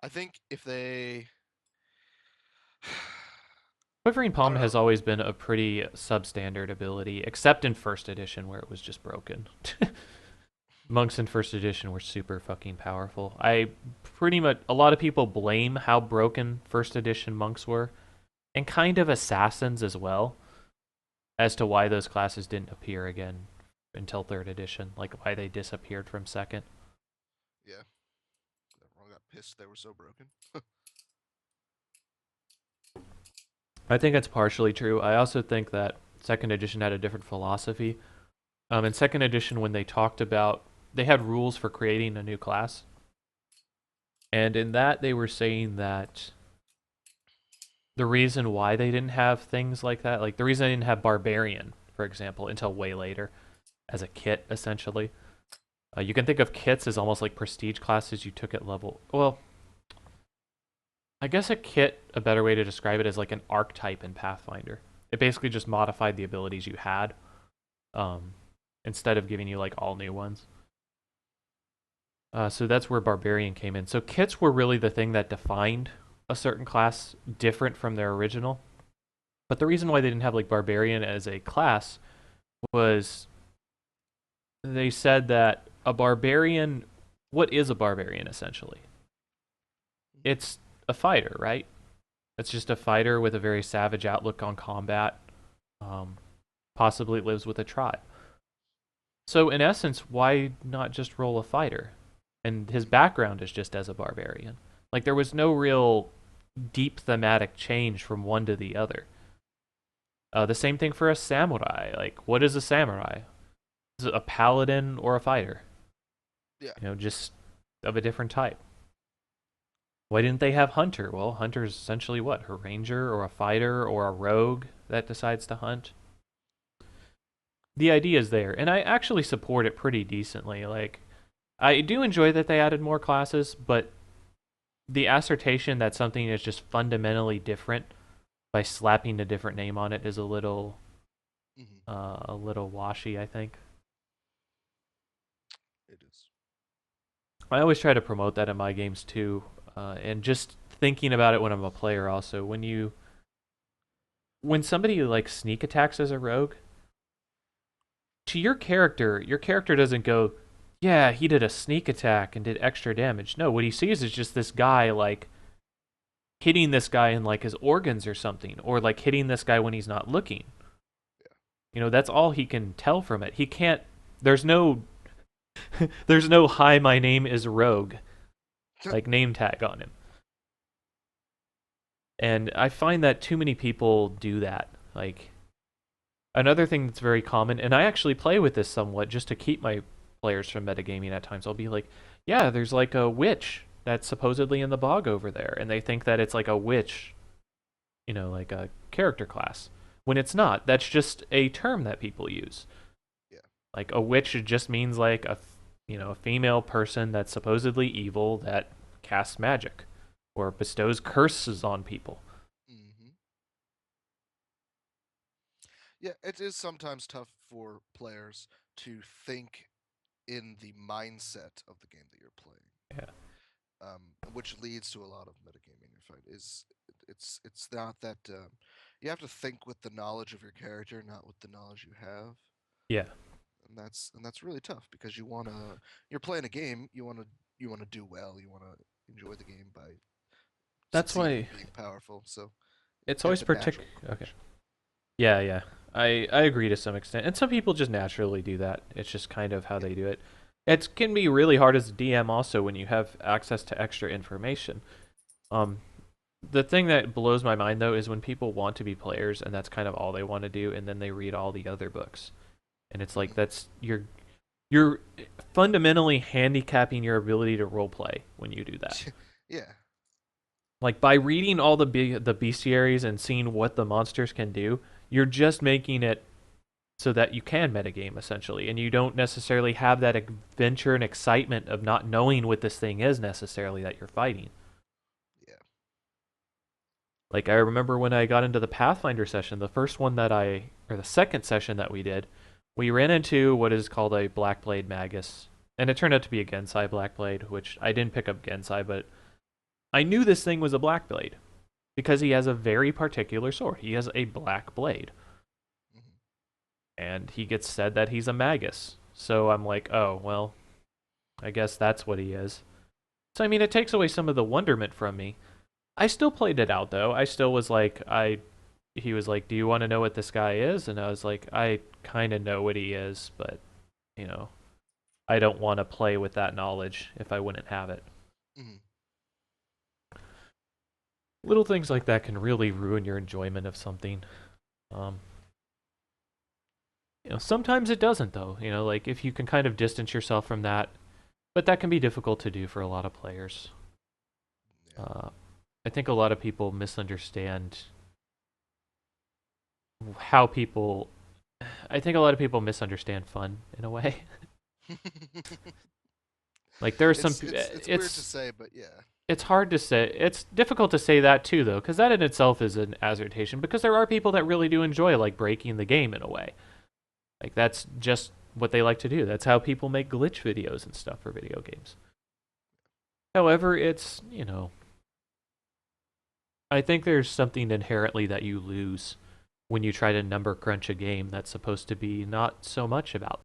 I think if they, Quivering I Palm don't know. has always been a pretty substandard ability, except in first edition where it was just broken. Monks in first edition were super fucking powerful. I pretty much a lot of people blame how broken first edition monks were, and kind of assassins as well, as to why those classes didn't appear again until third edition, like why they disappeared from second. Yeah, everyone got pissed they were so broken. I think it's partially true. I also think that second edition had a different philosophy. In second edition, when they talked about, they had rules for creating a new class, and in that they were saying that the reason why they didn't have things like that, like the reason they didn't have barbarian, for example, until way later, as a kit essentially. You can think of kits as almost like prestige classes you took at level. Well, I guess a kit, a better way to describe it, is like an archetype in Pathfinder. It basically just modified the abilities you had, um, instead of giving you like all new ones. So that's where barbarian came in. So kits were really the thing that defined a certain class different from their original. But the reason why they didn't have like barbarian as a class was they said that a barbarian, what is a barbarian essentially? It's a fighter, right? It's just a fighter with a very savage outlook on combat. Um, Possibly lives with a tribe. So in essence, why not just roll a fighter? And his background is just as a barbarian. Like there was no real deep thematic change from one to the other. The same thing for a samurai. Like, what is a samurai? Is it a paladin or a fighter? Yeah, Just of a different type. Why didn't they have hunter? Well, hunter is essentially what? A ranger or a fighter or a rogue that decides to hunt. The idea is there, and I actually support it pretty decently. Like, I do enjoy that they added more classes, but the assertion that something is just fundamentally different by slapping a different name on it is hmm a little washy, I think. it is. I always try to promote that in my games too, and just thinking about it when I'm a player. Also, when somebody like sneak attacks as a rogue, to your character doesn't go, "Yeah, he did a sneak attack and did extra damage." No, what he sees is just this guy like hitting this guy in like his organs or something, or like hitting this guy when he's not looking. That's all he can tell from it. He can't. There's no. There's no "Hi, my name is Rogue" Yeah. like name tag on him. And I find that too many people do that. Like another thing that's very common, and I actually play with this somewhat just to keep my players from metagaming at times. I'll be like, yeah, there's like a witch that's supposedly in the bog over there, and they think that it's like a witch, like a character class. When it's not, that's just a term that people use. Yeah. Like a witch just means like a female person that's supposedly evil that casts magic or bestows curses on people. hmm Yeah, it is sometimes tough for players to think in the mindset of the game that you're playing, Yeah. which leads to a lot of metagaming. In fact, it's not that you have to think with the knowledge of your character, not with the knowledge you have, Yeah. and that's really tough because you're playing a game, you want to do well, you want to enjoy the game by That's succeeding, why being powerful. So it's kind always of a natural okay. progression. Yeah, yeah. I agree to some extent. And some people just naturally do that. It's just kind of how Yeah. they do it. It can be really hard as a DM also when you have access to extra information. Um the thing that blows my mind though is when people want to be players and that's kind of all they want to do and then they read all the other books. And it's like Mhm. that's you're fundamentally handicapping your ability to role play when you do that. Yeah. Like by reading all the bestiaries and seeing what the monsters can do, you're just making it so that you can metagame essentially, and you don't necessarily have that adventure and excitement of not knowing what this thing is necessarily that you're fighting. Yeah. Like I remember when I got into the Pathfinder session, the first one or the second session that we did, we ran into what is called a Blackblade Magus, and it turned out to be a Gensai Blackblade, which I didn't pick up Gensai, but I knew this thing was a black blade because he has a very particular sword. He has a black blade. Mhm. And he gets said that he's a magus. So I'm like, oh, well, I guess that's what he is. So I mean, it takes away some of the wonderment from me. I still played it out though. I still was like, he was like, "Do you want to know what this guy is?" And I was like, "I kind of know what he is, but you know, I don't want to play with that knowledge if I wouldn't have it." Mhm. Little things like that can really ruin your enjoyment of something. Um, sometimes it doesn't though. Like if you can kind of distance yourself from that, but that can be difficult to do for a lot of players. Yeah. I think a lot of people misunderstand how people. I think a lot of people misunderstand fun in a way. Like there are some. It's weird to say, but yeah. It's hard to say. It's difficult to say that too, though, because that in itself is an assertion. Because there are people that really do enjoy like breaking the game in a way. Like that's just what they like to do. That's how people make glitch videos and stuff for video games. However, I think there's something inherently that you lose when you try to number crunch a game that's supposed to be not so much about